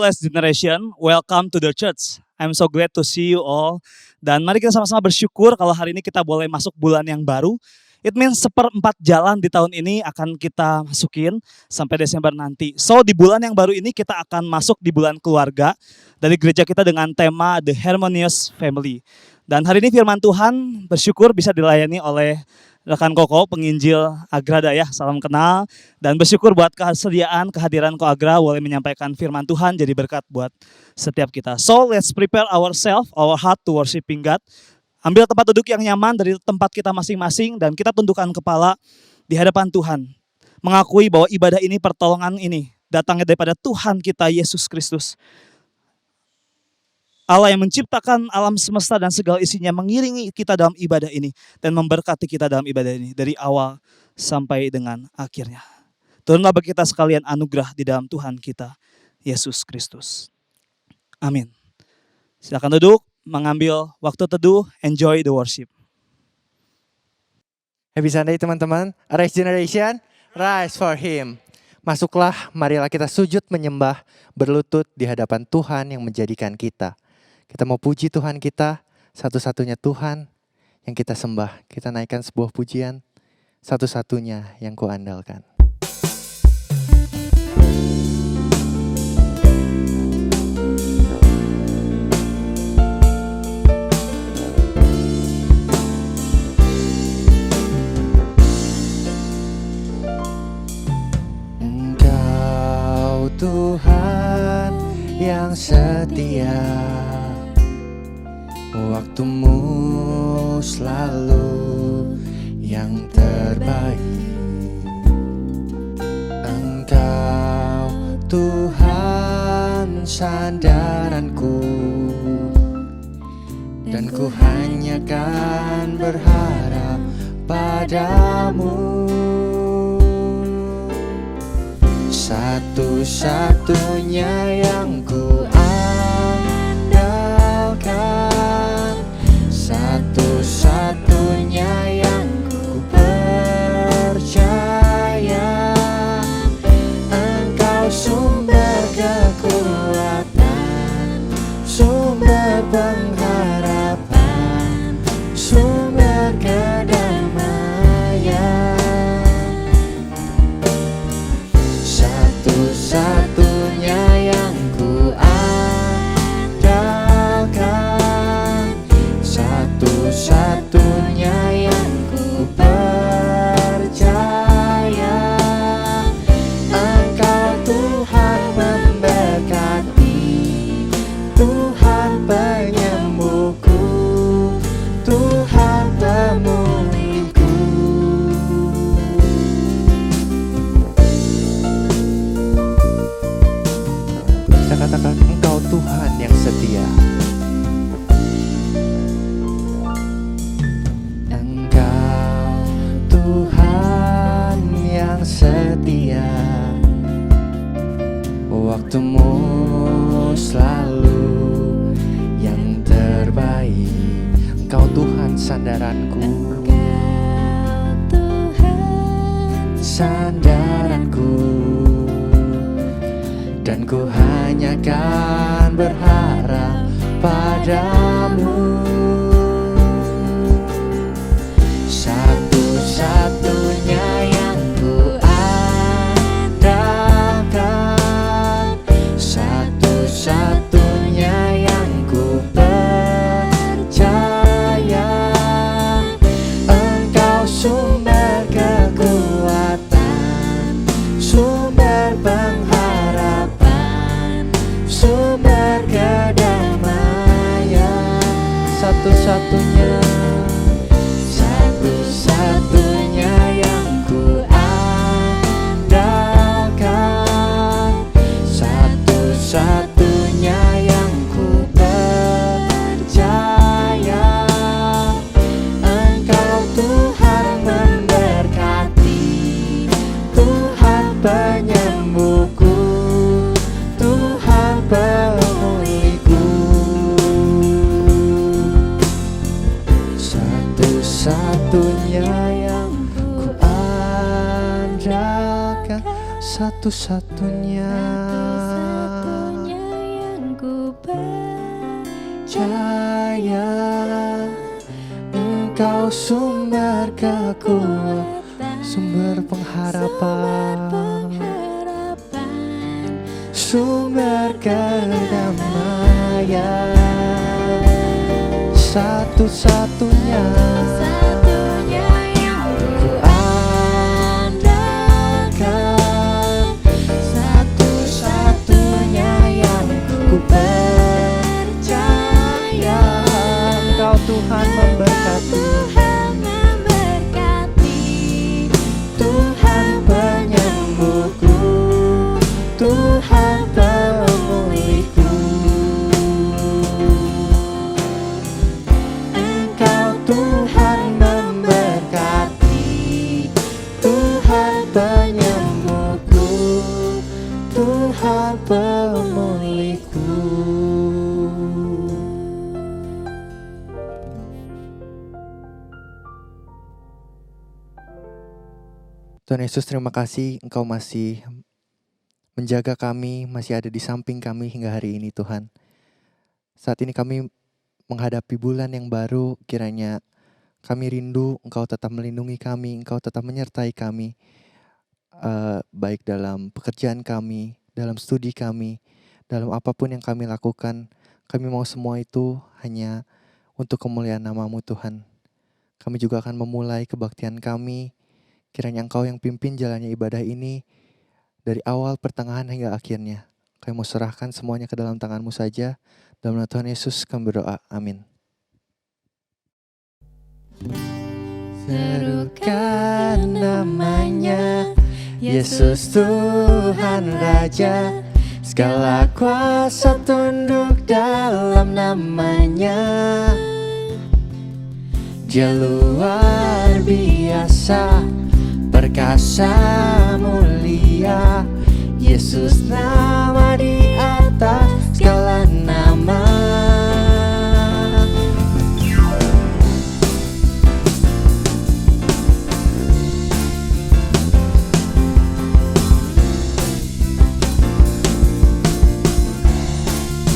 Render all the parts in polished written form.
Last Generation, welcome to the church. I'm so glad to see you all. Dan mari kita sama-sama bersyukur kalau hari ini kita boleh masuk bulan yang baru. It means 1/4 jalan di tahun ini akan kita masukin sampai Desember nanti. So di bulan yang baru ini kita akan masuk di bulan keluarga dari gereja kita dengan tema The Harmonious Family. Dan hari ini firman Tuhan bersyukur bisa dilayani oleh rekan Koko, penginjil Agrada ya, salam kenal. Dan bersyukur buat kehadiran Ko Agra boleh menyampaikan firman Tuhan jadi berkat buat setiap kita. So let's prepare ourselves, our heart to worshiping God. Ambil tempat duduk yang nyaman dari tempat kita masing-masing dan kita tundukkan kepala di hadapan Tuhan. Mengakui bahwa ibadah ini, pertolongan ini datangnya daripada Tuhan kita Yesus Kristus. Allah yang menciptakan alam semesta dan segala isinya mengiringi kita dalam ibadah ini dan memberkati kita dalam ibadah ini dari awal sampai dengan akhirnya. Turunlah bagi kita sekalian anugerah di dalam Tuhan kita Yesus Kristus. Amin. Silakan duduk, mengambil waktu teduh, enjoy the worship. Happy Sunday teman-teman. Arise Generation, rise for Him. Masuklah, marilah kita sujud menyembah, berlutut di hadapan Tuhan yang menjadikan kita. Kita mau puji Tuhan kita, satu-satunya Tuhan yang kita sembah. Kita naikkan sebuah pujian, satu-satunya yang kuandalkan. Engkau Tuhan yang setia, waktumu selalu yang terbaik. Engkau Tuhan sandaranku, dan ku hanya kan berharap padamu. Satu-satunya yang ku andalkan, satu-satunya yang ku percaya. Engkau sumber kekuatan, sumber pengharapan, sumber kedamaian. Satu-satunya yang ku andalkan, satu-satunya yang ku percaya. Engkau Tuhan memberkati, Tuhan penyembuhku, Tuhan pemulihku. Kita katakan Engkau Tuhan yang setia. Engkau Tuhan yang setia, waktumu selalu yang terbaik. Engkau Tuhan sandaranku, sandaranku, dan ku hanya kan berharap padamu. Satu-satunya yang ku andalkan, satu-satunya yang ku percaya. Engkau sumber kekuatan, sumber pengharapan, sumber kedamaian. Satu-satunya, satu-satunya yang ku andalkan, satu-satunya yang ku percaya. Engkau Tuhan memberkati, Tuhan penyembuhku, Tuhan pemulihku. Satu-satunya yang ku andalkan, satu-satunya percaya Engkau sumber kekuatan, sumber pengharapan, sumber kedamaian, satu-satunya yang ku andalkan, satu-satunya yang ku percaya. Engkau Tuhan memberkati, Tuhan penyembuhku, Tuhan pemulihku. Engkau Tuhan memberkati, Tuhan penyembuhku, Tuhan pemulihku. Tuhan Yesus, terima kasih Engkau masih menjaga kami, masih ada di samping kami hingga hari ini Tuhan. Saat ini kami menghadapi bulan yang baru, kiranya kami rindu Engkau tetap melindungi kami, Engkau tetap menyertai kami, baik dalam pekerjaan kami, dalam studi kami, dalam apapun yang kami lakukan. Kami mau semua itu hanya untuk kemuliaan nama-Mu Tuhan. Kami juga akan memulai kebaktian kami. Kiranya Engkau yang pimpin jalannya ibadah ini dari awal, pertengahan hingga akhirnya. Kami mau serahkan semuanya ke dalam tangan-Mu saja. Dalam nama Tuhan Yesus kami berdoa. Amin. Serukan namanya, Yesus Tuhan Raja. Segala kuasa tunduk dalam namanya. Dia luar biasa, perkasa mulia, Yesus nama di atas segala nama.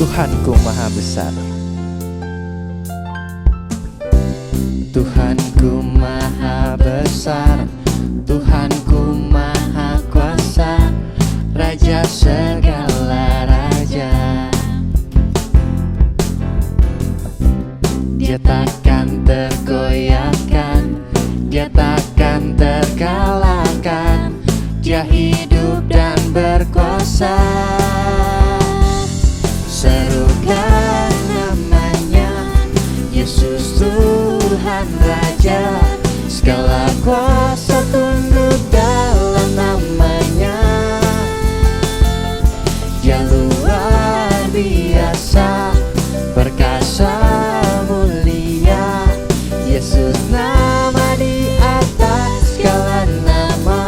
Tuhanku maha besar, Tuhanku maha besar, Tuhanku maha kuasa, Raja segala raja. Dia takkan tergoyahkan, Dia takkan terkalahkan, Dia hidup dan berkuasa. Serukan namanya, Yesus Tuhan Raja. Segala kuasa tunduk dalam namanya. Dia luar biasa, perkasa mulia, Yesus nama di atas segala nama.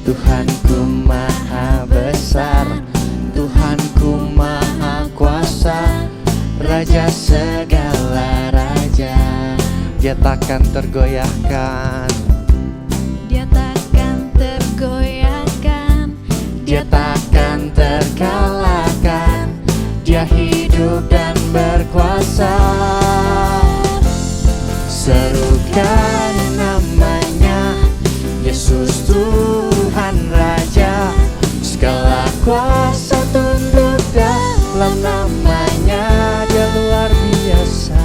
Tuhanku maha besar, Tuhanku maha kuasa, Raja segala raja. Dia takkan tergoyahkan, Dia takkan tergoyahkan, Dia takkan terkalahkan, Dia hidup dan berkuasa. Serukan namanya, Yesus Tuhan Raja. Segala kuasa tunduk dalam namanya. Dia luar biasa,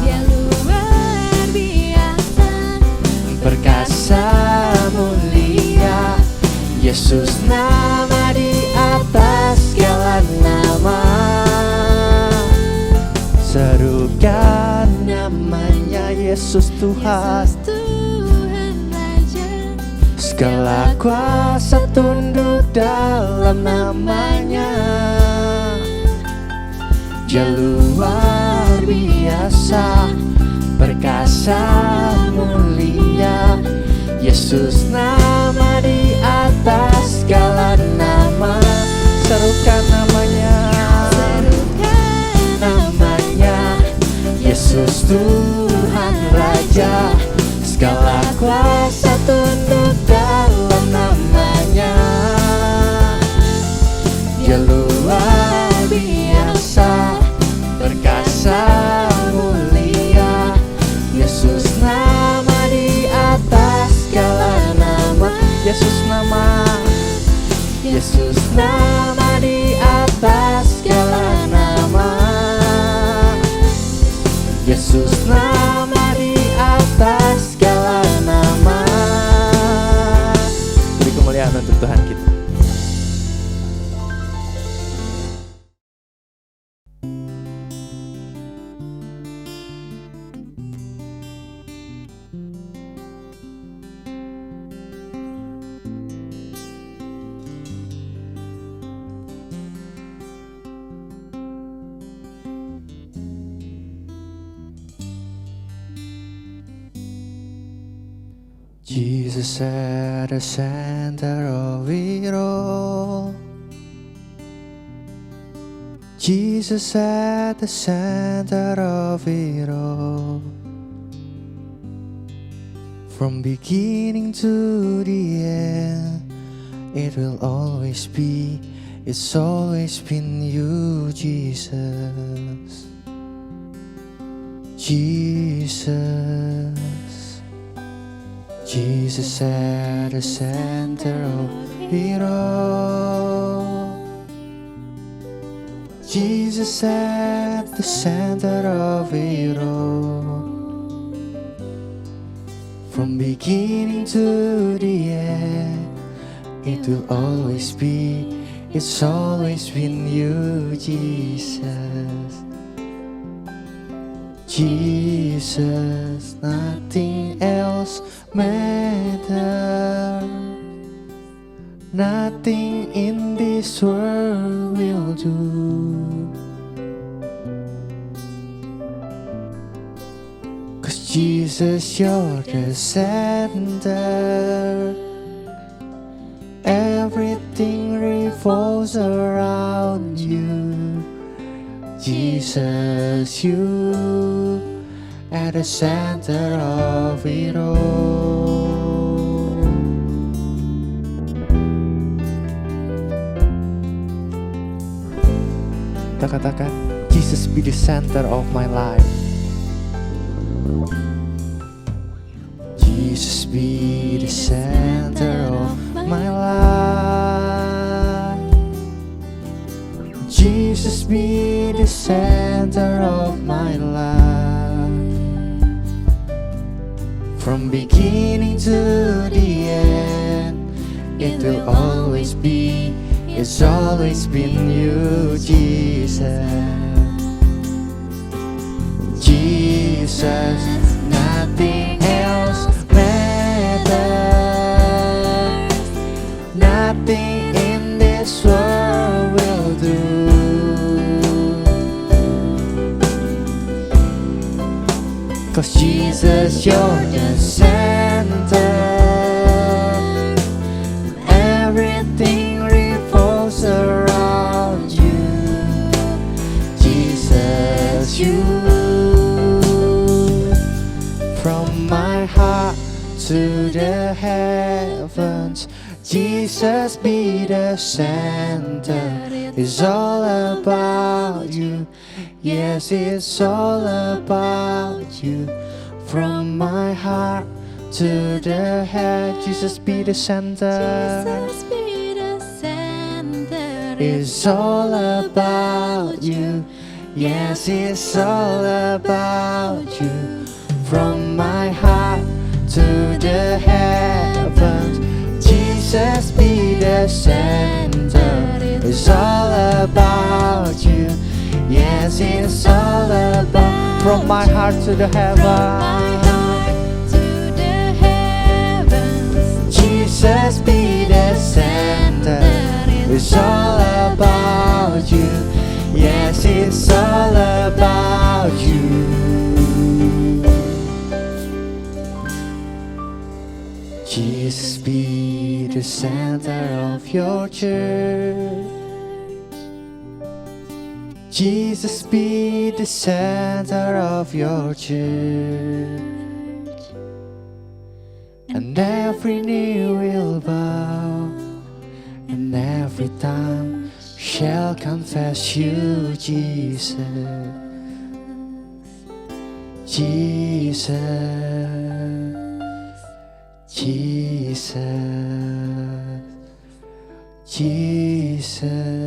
Dia luar biasa, perkasa mulia, Yesus nama di atas segala nama. Serukan namanya, Yesus Tuhan. Yesus Tuhan Raja. Segala kuasa tunduk dalam namanya. Dia luar biasa, perkasa mulia, Yesus nama di atas segala nama. serukan namanya. Serukan Namanya Yesus Tuhan Raja, segala kuasa tunduk dalam namanya. Dia luar biasa, perkasa mulia. Yesus nama di atas segala nama. Yesus nama, Yesus nama di atas segala nama. Yesus nama di atas segala nama. Beri kemuliaan untuk Tuhan kita. Jesus at the center of it all. Jesus at the center of it all. From beginning to the end, it will always be, it's always been you, Jesus. Jesus. Jesus at the center of it all. Jesus at the center of it all. From beginning to the end, it will always be, it's always been you, Jesus. Jesus, nothing else matters. Nothing in this world will do. 'Cause Jesus, you're the center. Everything revolves around you. Jesus, you at the center of it all. Kita katakan, Jesus be the center of my life. Jesus be the center of my life. Jesus be the center of my life. From beginning to the end, it will always be, it's always been you, Jesus. Jesus, nothing else matters. Nothing in this world will do. 'Cause Jesus, you're the center. Everything revolves around you. Jesus, you. From my heart to the heavens, Jesus be the center. It's all about you. Yes, it's all about you. From my heart to the head, Jesus be the center. Jesus be the center. It's all about you. Yes, it's all about you. From my heart to the heavens, Jesus be the center. It's all about you. Yes, it's all about. From my heart to the heavens, Jesus be the center. It's all about you. Yes, it's all about you. Jesus be the center of your church. Jesus be the center of your church, and every knee will bow, and every tongue shall confess you, Jesus. Jesus, Jesus, Jesus.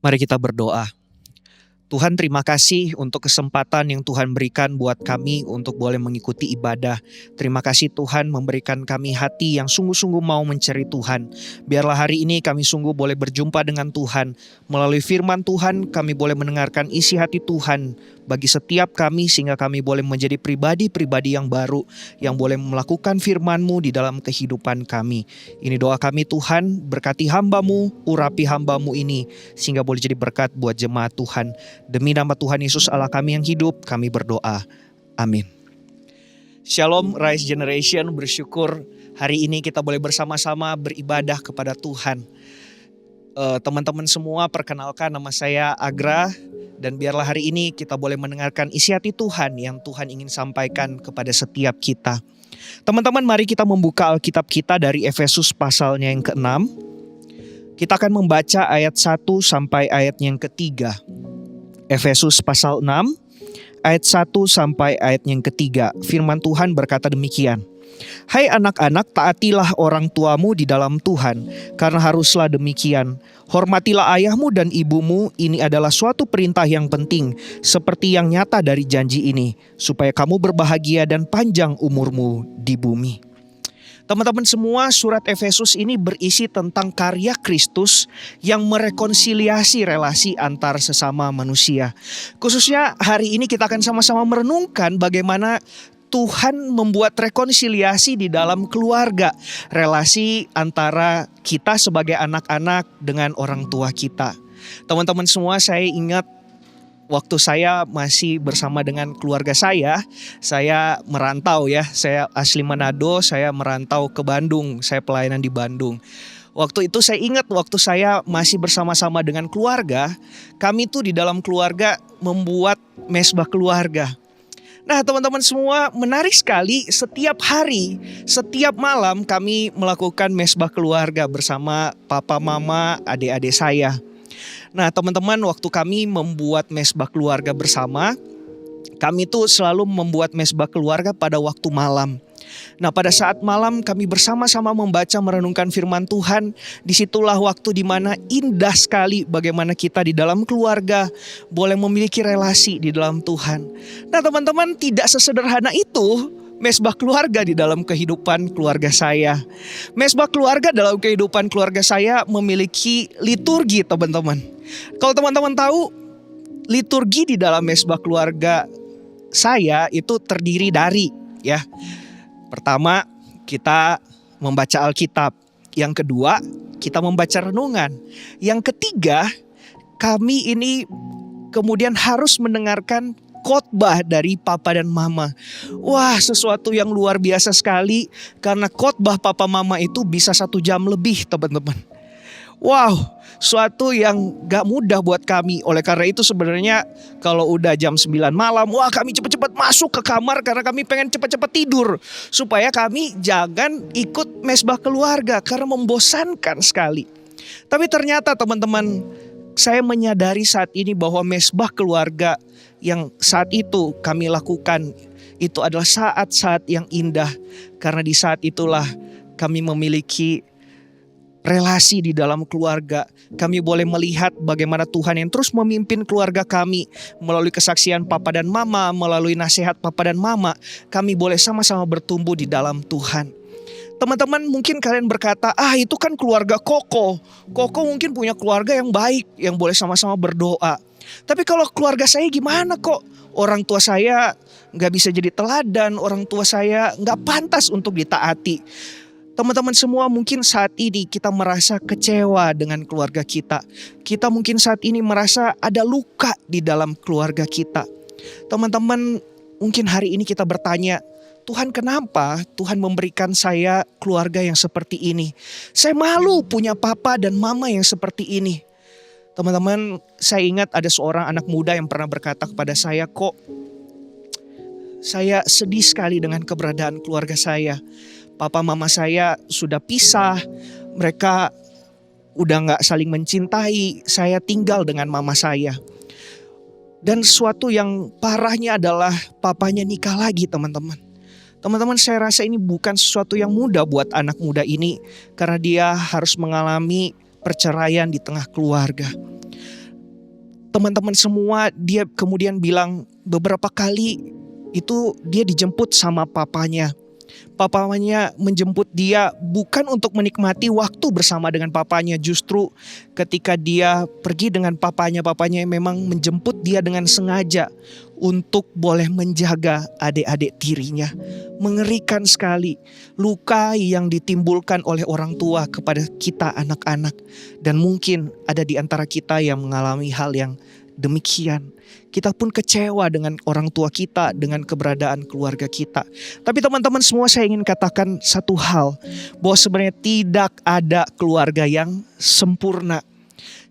Mari kita berdoa. Tuhan, terima kasih untuk kesempatan yang Tuhan berikan buat kami untuk boleh mengikuti ibadah. Terima kasih Tuhan memberikan kami hati yang sungguh-sungguh mau mencari Tuhan. Biarlah hari ini kami sungguh boleh berjumpa dengan Tuhan. Melalui firman Tuhan kami boleh mendengarkan isi hati Tuhan bagi setiap kami, sehingga kami boleh menjadi pribadi-pribadi yang baru, yang boleh melakukan firman-Mu di dalam kehidupan kami. Ini doa kami Tuhan, berkati hamba-Mu, urapi hamba-Mu ini, sehingga boleh jadi berkat buat jemaat Tuhan. Demi nama Tuhan Yesus Allah kami yang hidup, kami berdoa. Amin. Shalom Rise Generation, bersyukur hari ini kita boleh bersama-sama beribadah kepada Tuhan. Teman-teman semua, perkenalkan nama saya Agra, dan biarlah hari ini kita boleh mendengarkan isi hati Tuhan yang Tuhan ingin sampaikan kepada setiap kita. Teman-teman, mari kita membuka Alkitab kita dari Efesus pasalnya yang ke-6. Kita akan membaca ayat 1 sampai ayat yang ketiga. Efesus pasal 6 ayat 1 sampai ayat yang ketiga. Firman Tuhan berkata demikian. Hai anak-anak, taatilah orang tuamu di dalam Tuhan, karena haruslah demikian. Hormatilah ayahmu dan ibumu, ini adalah suatu perintah yang penting, seperti yang nyata dari janji ini, supaya kamu berbahagia dan panjang umurmu di bumi. Teman-teman semua, surat Efesus ini berisi tentang karya Kristus yang merekonsiliasi relasi antar sesama manusia. Khususnya hari ini kita akan sama-sama merenungkan bagaimana Tuhan membuat rekonsiliasi di dalam keluarga, relasi antara kita sebagai anak-anak dengan orang tua kita. Teman-teman semua, saya ingat waktu saya masih bersama dengan keluarga saya merantau ya. Saya asli Manado, saya merantau ke Bandung, saya pelayanan di Bandung. Waktu itu saya ingat waktu saya masih bersama-sama dengan keluarga, kami tuh di dalam keluarga membuat mesbah keluarga. Nah teman-teman semua, menarik sekali, setiap hari, setiap malam kami melakukan mesbah keluarga bersama papa, mama, adik-adik saya. Nah teman-teman, waktu kami membuat mesbah keluarga bersama, kami tuh selalu membuat mesbah keluarga pada waktu malam. Nah pada saat malam kami bersama-sama membaca merenungkan firman Tuhan. Disitulah waktu dimana indah sekali bagaimana kita di dalam keluarga boleh memiliki relasi di dalam Tuhan. Nah teman-teman, tidak sesederhana itu mesbah keluarga di dalam kehidupan keluarga saya. Mesbah keluarga dalam kehidupan keluarga saya memiliki liturgi teman-teman. Kalau teman-teman tahu, liturgi di dalam mesbah keluarga saya itu terdiri dari pertama, kita membaca Alkitab. Yang kedua, kita membaca renungan. Yang ketiga, kami ini kemudian harus mendengarkan khotbah dari papa dan mama. Wah, sesuatu yang luar biasa sekali, karena khotbah papa mama itu bisa 1 jam lebih teman-teman. Wow, suatu yang gak mudah buat kami. Oleh karena itu sebenarnya kalau udah jam 9 malam, wah kami cepat-cepat masuk ke kamar karena kami pengen cepat-cepat tidur. Supaya kami jangan ikut mesbah keluarga karena membosankan sekali. Tapi ternyata teman-teman, saya menyadari saat ini bahwa mesbah keluarga yang saat itu kami lakukan itu adalah saat-saat yang indah. Karena di saat itulah kami memiliki relasi di dalam keluarga. Kami boleh melihat bagaimana Tuhan yang terus memimpin keluarga kami melalui kesaksian papa dan mama, melalui nasihat papa dan mama. Kami boleh sama-sama bertumbuh di dalam Tuhan. Teman-teman, mungkin kalian berkata, itu kan keluarga Koko. Koko mungkin punya keluarga yang baik, yang boleh sama-sama berdoa. Tapi kalau keluarga saya gimana kok? Orang tua saya gak bisa jadi teladan, orang tua saya gak pantas untuk ditaati. Teman-teman semua, mungkin saat ini kita merasa kecewa dengan keluarga kita. Kita mungkin saat ini merasa ada luka di dalam keluarga kita. Teman-teman, mungkin hari ini kita bertanya, Tuhan kenapa Tuhan memberikan saya keluarga yang seperti ini? Saya malu punya papa dan mama yang seperti ini. Teman-teman, saya ingat ada seorang anak muda yang pernah berkata kepada saya, kok saya sedih sekali dengan keberadaan keluarga saya. Papa mama saya sudah pisah, mereka udah gak saling mencintai, saya tinggal dengan mama saya. Dan sesuatu yang parahnya adalah papanya nikah lagi, teman-teman. Teman-teman, saya rasa ini bukan sesuatu yang mudah buat anak muda ini karena dia harus mengalami perceraian di tengah keluarga. Teman-teman semua, dia kemudian bilang beberapa kali itu dia dijemput sama papanya. Papanya menjemput dia bukan untuk menikmati waktu bersama dengan papanya. Justru ketika dia pergi dengan papanya memang menjemput dia dengan sengaja untuk boleh menjaga adik-adik tirinya. Mengerikan sekali luka yang ditimbulkan oleh orang tua kepada kita anak-anak. Dan mungkin ada di antara kita yang mengalami hal yang demikian. Kita pun kecewa dengan orang tua kita, dengan keberadaan keluarga kita. Tapi teman-teman semua, saya ingin katakan satu hal, bahwa sebenarnya tidak ada keluarga yang sempurna.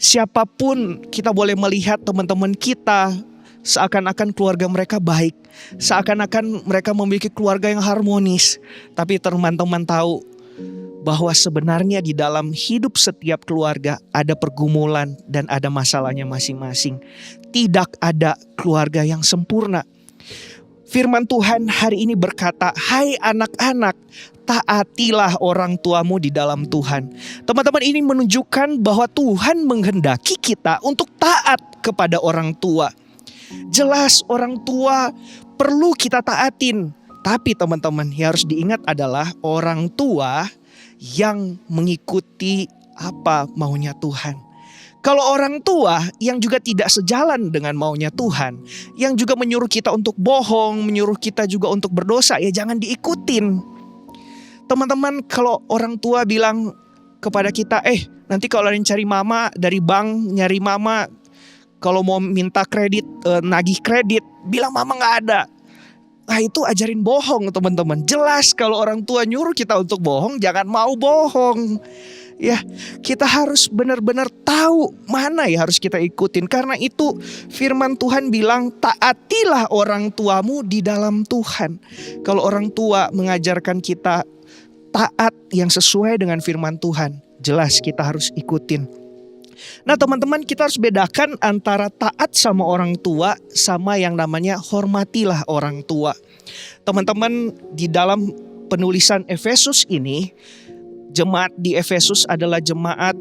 Siapapun kita boleh melihat teman-teman kita seakan-akan keluarga mereka baik, seakan-akan mereka memiliki keluarga yang harmonis. Tapi teman-teman tahu bahwa sebenarnya di dalam hidup setiap keluarga ada pergumulan dan ada masalahnya masing-masing. Tidak ada keluarga yang sempurna. Firman Tuhan hari ini berkata, hai anak-anak, taatilah orang tuamu di dalam Tuhan. Teman-teman, ini menunjukkan bahwa Tuhan menghendaki kita untuk taat kepada orang tua. Jelas orang tua perlu kita taatin. Tapi teman-teman, yang harus diingat adalah orang tua yang mengikuti apa maunya Tuhan. Kalau orang tua yang juga tidak sejalan dengan maunya Tuhan, yang juga menyuruh kita untuk bohong, menyuruh kita juga untuk berdosa, ya jangan diikutin. Teman-teman, kalau orang tua bilang kepada kita, nanti kalau ada yang cari mama dari bank, nyari mama, kalau mau minta kredit, nagih kredit, bilang mama gak ada. Nah, itu ajarin bohong, teman-teman. Jelas kalau orang tua nyuruh kita untuk bohong, jangan mau bohong. Ya, kita harus benar-benar tahu mana ya harus kita ikutin. Karena itu firman Tuhan bilang, taatilah orang tuamu di dalam Tuhan. Kalau orang tua mengajarkan kita taat yang sesuai dengan firman Tuhan, jelas kita harus ikutin. Nah teman-teman, kita harus bedakan antara taat sama orang tua sama yang namanya hormatilah orang tua. Teman-teman, di dalam penulisan Efesus ini, jemaat di Efesus adalah jemaat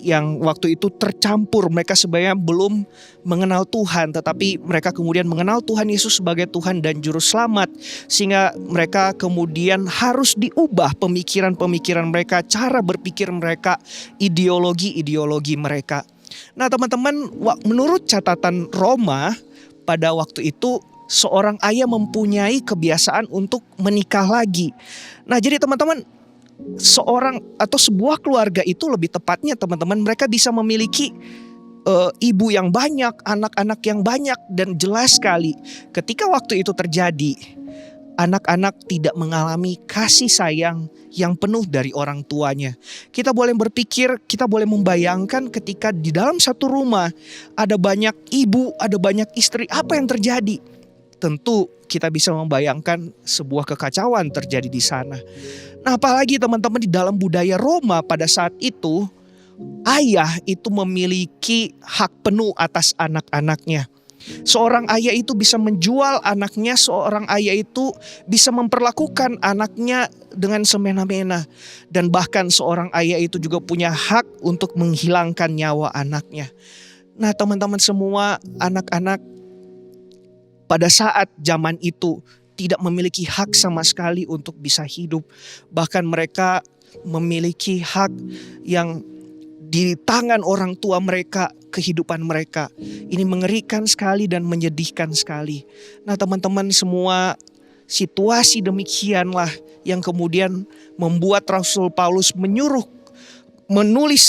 yang waktu itu tercampur. Mereka sebenarnya belum mengenal Tuhan, tetapi mereka kemudian mengenal Tuhan Yesus sebagai Tuhan dan Juru Selamat. Sehingga mereka kemudian harus diubah pemikiran-pemikiran mereka, cara berpikir mereka, ideologi-ideologi mereka. Nah teman-teman, menurut catatan Roma, pada waktu itu seorang ayah mempunyai kebiasaan untuk menikah lagi. Nah jadi teman-teman, seorang atau sebuah keluarga itu lebih tepatnya teman-teman, mereka bisa memiliki ibu yang banyak, anak-anak yang banyak. Dan jelas sekali ketika waktu itu terjadi, anak-anak tidak mengalami kasih sayang yang penuh dari orang tuanya. Kita boleh berpikir, kita boleh membayangkan ketika di dalam satu rumah ada banyak ibu, ada banyak istri, apa yang terjadi? Tentu kita bisa membayangkan sebuah kekacauan terjadi di sana. Nah apalagi teman-teman, di dalam budaya Roma pada saat itu, ayah itu memiliki hak penuh atas anak-anaknya. Seorang ayah itu bisa menjual anaknya, seorang ayah itu bisa memperlakukan anaknya dengan semena-mena. Dan bahkan seorang ayah itu juga punya hak untuk menghilangkan nyawa anaknya. Nah teman-teman semua, anak-anak pada saat zaman itu tidak memiliki hak sama sekali untuk bisa hidup. Bahkan mereka memiliki hak yang di tangan orang tua mereka, kehidupan mereka. Ini mengerikan sekali dan menyedihkan sekali. Nah teman-teman semua, situasi demikianlah yang kemudian membuat Rasul Paulus menulis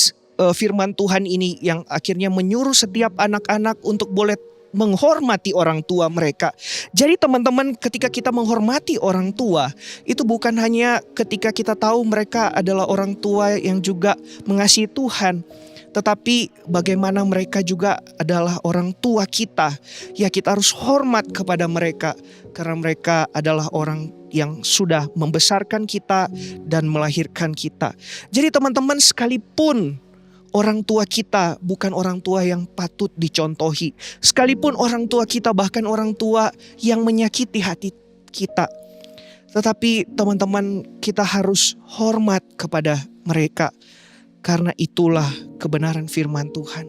firman Tuhan ini, yang akhirnya menyuruh setiap anak-anak untuk boleh menghormati orang tua mereka. Jadi teman-teman, ketika kita menghormati orang tua, itu bukan hanya ketika kita tahu mereka adalah orang tua yang juga mengasihi Tuhan, tetapi bagaimana mereka juga adalah orang tua kita. Ya, kita harus hormat kepada mereka karena mereka adalah orang yang sudah membesarkan kita dan melahirkan kita. Jadi teman-teman, sekalipun orang tua kita bukan orang tua yang patut dicontohi, sekalipun orang tua kita bahkan orang tua yang menyakiti hati kita, tetapi teman-teman, kita harus hormat kepada mereka. Karena itulah kebenaran firman Tuhan.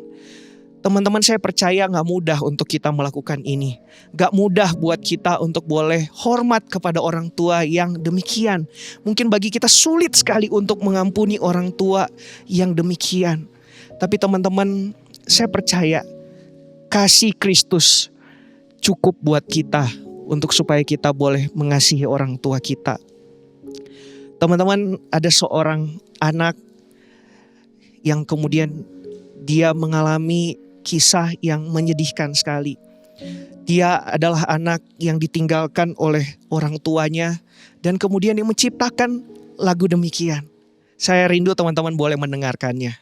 Teman-teman, saya percaya gak mudah untuk kita melakukan ini. Gak mudah buat kita untuk boleh hormat kepada orang tua yang demikian. Mungkin bagi kita sulit sekali untuk mengampuni orang tua yang demikian. Tapi teman-teman, saya percaya kasih Kristus cukup buat kita untuk supaya kita boleh mengasihi orang tua kita. Teman-teman, ada seorang anak yang kemudian dia mengalami kisah yang menyedihkan sekali. Dia adalah anak yang ditinggalkan oleh orang tuanya dan kemudian dia menciptakan lagu demikian. Saya rindu teman-teman boleh mendengarkannya.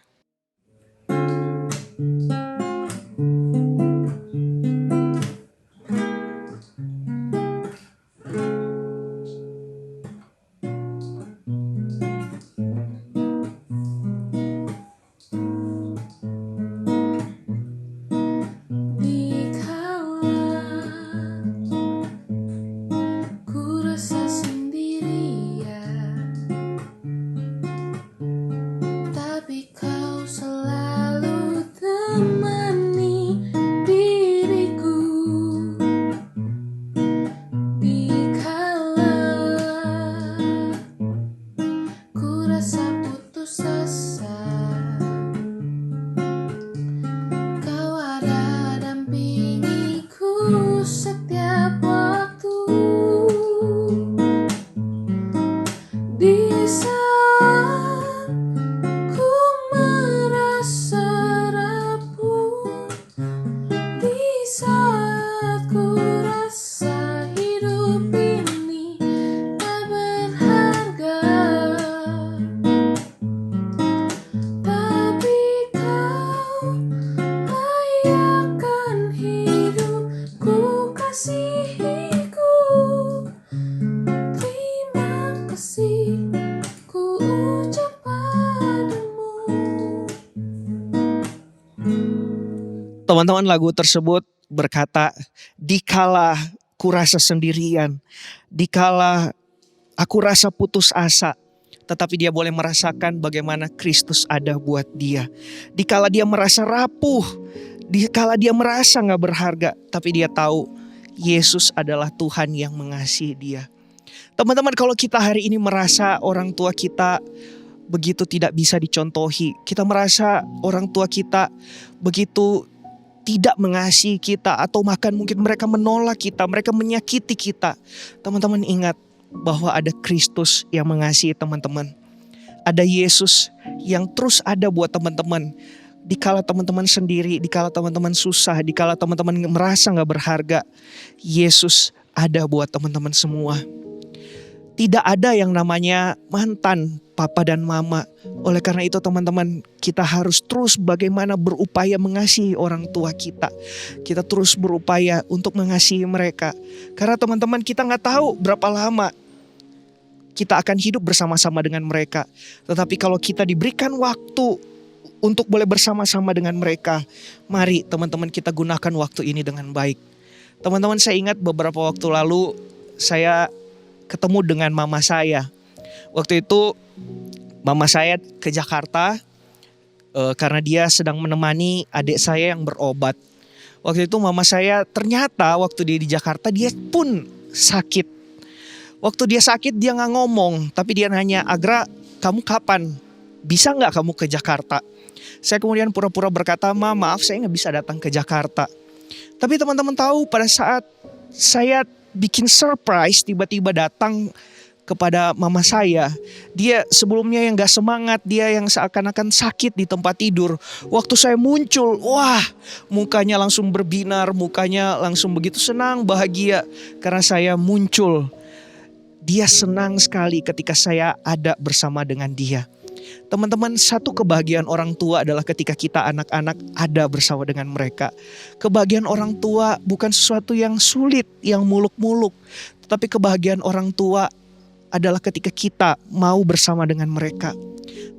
Ku rasa sendirian, tapi kau selalu temani diriku. Dikala ku rasa putus asa, kau ada dampingiku setiap waktu. Di saat ku merasa rapuh, di saat ku rasa hidup ini tak berharga, tapi kau layakkan hidupku, kasihiku. Terima kasih ku ucap padamu. Teman-teman, lagu tersebut berkata, dikala ku rasa sendirian, dikala aku rasa putus asa, tetapi dia boleh merasakan bagaimana Kristus ada buat dia. Dikala dia merasa rapuh, dikala dia merasa gak berharga, tapi dia tahu Yesus adalah Tuhan yang mengasihi dia. Teman-teman, kalau kita hari ini merasa orang tua kita begitu tidak bisa dicontohi, kita merasa orang tua kita begitu tidak mengasihi kita, atau bahkan mungkin mereka menolak kita, mereka menyakiti kita. Teman-teman, ingat bahwa ada Kristus yang mengasihi teman-teman. Ada Yesus yang terus ada buat teman-teman. Dikala teman-teman sendiri, dikala teman-teman susah, dikala teman-teman merasa gak berharga, Yesus ada buat teman-teman semua. Tidak ada yang namanya mantan papa dan mama. Oleh karena itu teman-teman, kita harus terus bagaimana berupaya mengasihi orang tua kita. Kita terus berupaya untuk mengasihi mereka. Karena teman-teman, kita gak tahu berapa lama kita akan hidup bersama-sama dengan mereka. Tetapi kalau kita diberikan waktu untuk boleh bersama-sama dengan mereka, mari teman-teman kita gunakan waktu ini dengan baik. Teman-teman, saya ingat beberapa waktu lalu saya ketemu dengan mama saya. Waktu itu mama saya ke Jakarta karena dia sedang menemani adik saya yang berobat. Waktu itu mama saya ternyata waktu dia di Jakarta dia pun sakit. Waktu dia sakit dia gak ngomong, tapi dia nanya, Agra, kamu kapan? Bisa gak kamu ke Jakarta? Saya kemudian pura-pura berkata, maaf saya gak bisa datang ke Jakarta. Tapi teman-teman tahu, pada saat saya bikin surprise, tiba-tiba datang kepada mama saya. Dia sebelumnya yang gak semangat, dia yang seakan-akan sakit di tempat tidur. Waktu saya muncul, wah, mukanya langsung berbinar, mukanya langsung begitu senang, bahagia karena saya muncul. Dia senang sekali ketika saya ada bersama dengan dia. Teman-teman, satu kebahagiaan orang tua adalah ketika kita anak-anak ada bersama dengan mereka. Kebahagiaan orang tua bukan sesuatu yang sulit, yang muluk-muluk. Tetapi kebahagiaan orang tua adalah ketika kita mau bersama dengan mereka.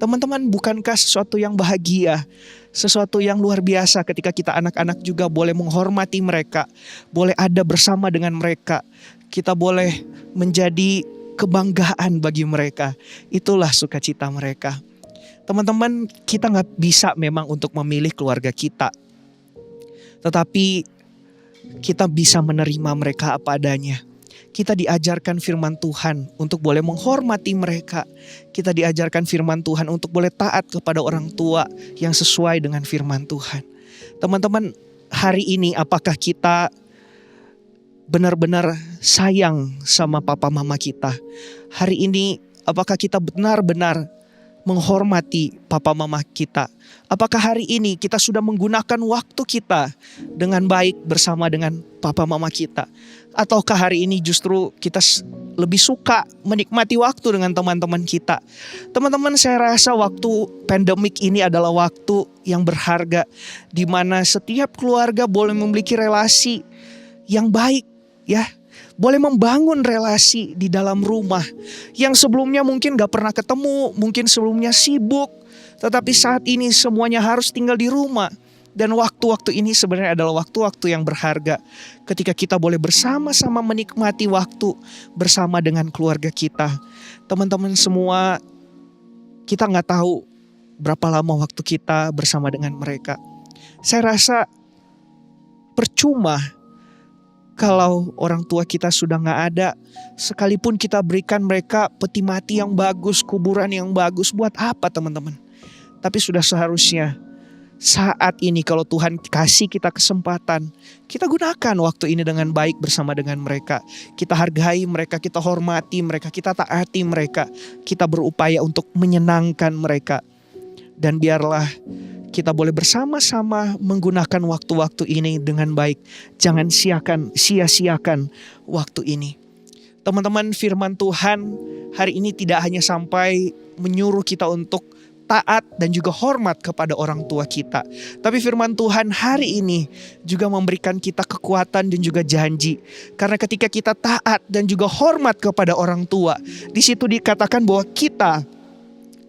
Teman-teman, bukankah sesuatu yang bahagia, sesuatu yang luar biasa ketika kita anak-anak juga boleh menghormati mereka, boleh ada bersama dengan mereka. Kita boleh menjadi kebanggaan bagi mereka. Itulah sukacita mereka. Teman-teman, kita gak bisa memang untuk memilih keluarga kita. Tetapi kita bisa menerima mereka apa adanya. Kita diajarkan firman Tuhan untuk boleh menghormati mereka. Kita diajarkan firman Tuhan untuk boleh taat kepada orang tua yang sesuai dengan firman Tuhan. Teman-teman, hari ini apakah kita benar-benar sayang sama papa mama kita? Hari ini apakah kita benar-benar menghormati papa mama kita? Apakah hari ini kita sudah menggunakan waktu kita dengan baik bersama dengan papa mama kita? Ataukah hari ini justru kita lebih suka menikmati waktu dengan teman-teman kita? Teman-teman, saya rasa waktu pandemik ini adalah waktu yang berharga, di mana setiap keluarga boleh memiliki relasi yang baik, ya. Boleh membangun relasi di dalam rumah yang sebelumnya mungkin gak pernah ketemu, mungkin sebelumnya sibuk, tetapi saat ini semuanya harus tinggal di rumah. Dan waktu-waktu ini sebenarnya adalah waktu-waktu yang berharga ketika kita boleh bersama-sama menikmati waktu bersama dengan keluarga kita. Teman-teman semua, kita gak tahu berapa lama waktu kita bersama dengan mereka. Saya rasa percuma kalau orang tua kita sudah gak ada, sekalipun kita berikan mereka peti mati yang bagus, kuburan yang bagus, buat apa teman-teman? Tapi sudah seharusnya saat ini kalau Tuhan kasih kita kesempatan, kita gunakan waktu ini dengan baik bersama dengan mereka. Kita hargai mereka, kita hormati mereka, kita taati mereka. Kita berupaya untuk menyenangkan mereka. Dan biarlah kita boleh bersama-sama menggunakan waktu-waktu ini dengan baik. Jangan sia-siakan waktu ini. Teman-teman, firman Tuhan hari ini tidak hanya sampai menyuruh kita untuk taat dan juga hormat kepada orang tua kita. Tapi firman Tuhan hari ini juga memberikan kita kekuatan dan juga janji. Karena ketika kita taat dan juga hormat kepada orang tua, di situ dikatakan bahwa kita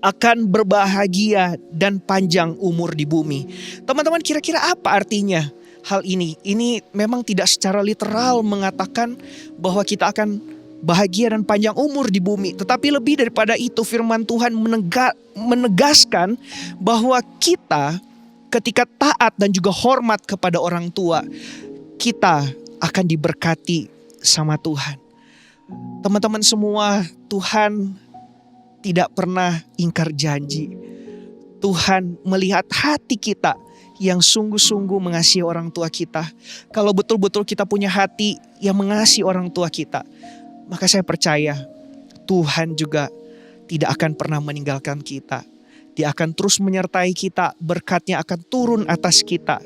akan berbahagia dan panjang umur di bumi. Teman-teman, kira-kira apa artinya hal ini? Ini memang tidak secara literal mengatakan bahwa kita akan bahagia dan panjang umur di bumi. Tetapi lebih daripada itu, firman Tuhan menegaskan bahwa kita ketika taat dan juga hormat kepada orang tua, kita akan diberkati sama Tuhan. Teman-teman semua, Tuhan tidak pernah ingkar janji. Tuhan melihat hati kita yang sungguh-sungguh mengasihi orang tua kita. Kalau betul-betul kita punya hati yang mengasihi orang tua kita, maka saya percaya Tuhan juga tidak akan pernah meninggalkan kita. Dia akan terus menyertai kita, berkat-Nya akan turun atas kita.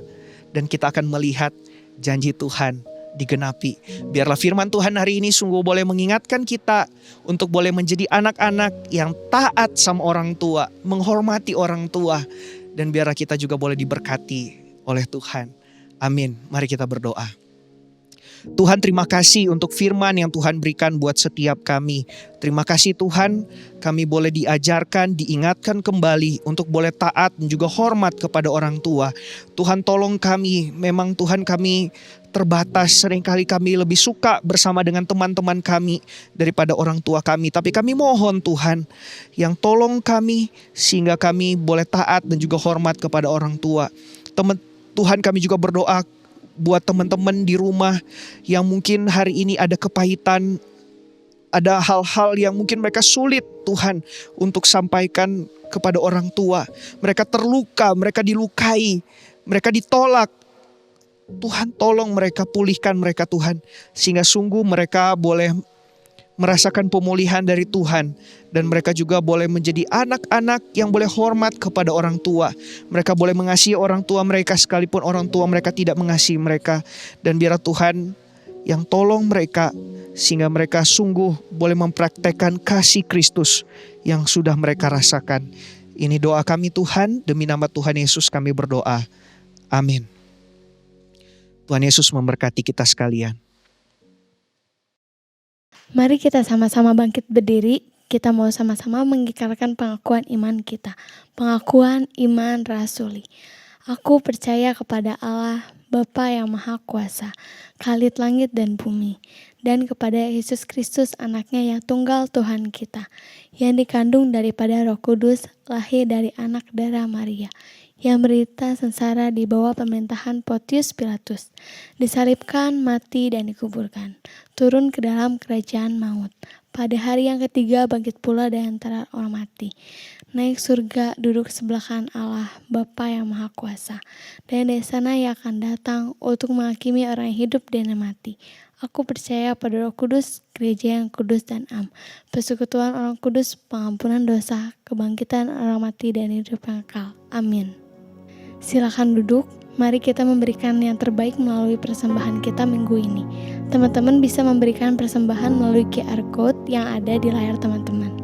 Dan kita akan melihat janji Tuhan digenapi. Biarlah firman Tuhan hari ini sungguh boleh mengingatkan kita untuk boleh menjadi anak-anak yang taat sama orang tua, menghormati orang tua. Dan biarlah kita juga boleh diberkati oleh Tuhan. Amin. Mari kita berdoa. Tuhan, terima kasih untuk firman yang Tuhan berikan buat setiap kami. Terima kasih Tuhan, kami boleh diajarkan, diingatkan kembali untuk boleh taat dan juga hormat kepada orang tua. Tuhan, tolong kami, memang Tuhan kami terbatas, seringkali kami lebih suka bersama dengan teman-teman kami daripada orang tua kami. Tapi kami mohon Tuhan, yang tolong kami sehingga kami boleh taat dan juga hormat kepada orang tua. Tuhan, kami juga berdoa buat teman-teman di rumah yang mungkin hari ini ada kepahitan, ada hal-hal yang mungkin mereka sulit Tuhan untuk sampaikan kepada orang tua. Mereka terluka, mereka dilukai, mereka ditolak. Tuhan, tolong mereka, pulihkan mereka Tuhan, sehingga sungguh mereka boleh merasakan pemulihan dari Tuhan. Dan mereka juga boleh menjadi anak-anak yang boleh hormat kepada orang tua. Mereka boleh mengasihi orang tua mereka sekalipun orang tua mereka tidak mengasihi mereka. Dan biar Tuhan yang tolong mereka sehingga mereka sungguh boleh mempraktekkan kasih Kristus yang sudah mereka rasakan. Ini doa kami Tuhan, demi nama Tuhan Yesus kami berdoa. Amin. Tuhan Yesus memberkati kita sekalian. Mari kita sama-sama bangkit berdiri. Kita mau sama-sama mengikrarkan pengakuan iman kita. Pengakuan iman rasuli. Aku percaya kepada Allah, Bapa yang Maha Kuasa, Khalid langit dan bumi, dan kepada Yesus Kristus anaknya yang tunggal Tuhan kita, yang dikandung daripada Roh Kudus, lahir dari anak darah Maria, yang berita sengsara di bawah pemerintahan Pontius Pilatus, disalibkan, mati, dan dikuburkan, turun ke dalam kerajaan maut. Pada hari yang ketiga bangkit pula dari antara orang mati, naik surga, duduk sebelah kanan Allah, Bapa yang Maha Kuasa, dan dari sana ia akan datang untuk menghakimi orang yang hidup dan yang mati. Aku percaya pada Roh Kudus, gereja yang kudus dan am, persekutuan orang kudus, pengampunan dosa, kebangkitan orang mati dan hidup yang kekal. Amin. Silakan duduk. Mari kita memberikan yang terbaik melalui persembahan kita minggu ini. Teman-teman bisa memberikan persembahan melalui QR Code yang ada di layar teman-teman.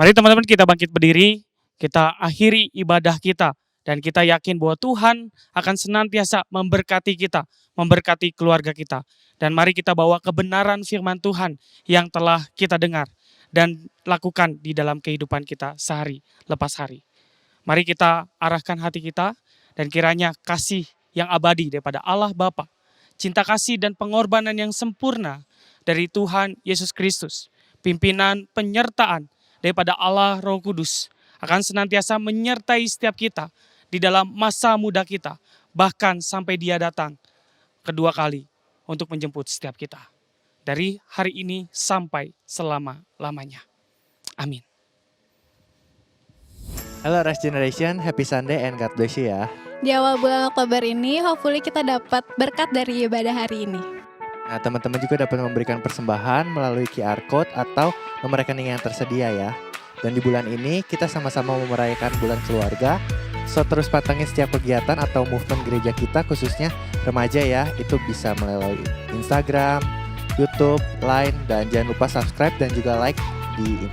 Mari teman-teman kita bangkit berdiri, kita akhiri ibadah kita. Dan kita yakin bahwa Tuhan akan senantiasa memberkati kita, memberkati keluarga kita. Dan mari kita bawa kebenaran firman Tuhan yang telah kita dengar dan lakukan di dalam kehidupan kita sehari lepas hari. Mari kita arahkan hati kita dan kiranya kasih yang abadi daripada Allah Bapa, cinta kasih dan pengorbanan yang sempurna dari Tuhan Yesus Kristus, pimpinan penyertaan daripada Allah Roh Kudus akan senantiasa menyertai setiap kita di dalam masa muda kita, bahkan sampai Dia datang kedua kali untuk menjemput setiap kita. Dari hari ini sampai selama-lamanya. Amin. Halo Rise Generation, happy Sunday and God bless you ya. Di awal bulan Oktober ini, hopefully kita dapat berkat dari ibadah hari ini. Nah, teman-teman juga dapat memberikan persembahan melalui QR Code atau nomor rekening yang tersedia ya. Dan di bulan ini kita sama-sama merayakan bulan keluarga. So terus pantengin setiap kegiatan atau movement gereja kita, khususnya remaja ya. Itu bisa melalui Instagram, YouTube, Line, dan jangan lupa subscribe dan juga like di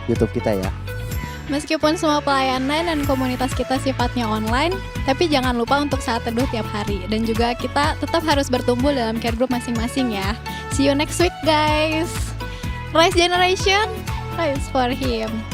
YouTube kita ya. Meskipun semua pelayanan dan komunitas kita sifatnya online, tapi jangan lupa untuk saat teduh tiap hari. Dan juga kita tetap harus bertumbuh dalam care group masing-masing ya. See you next week guys. Rise Generation, rise for Him.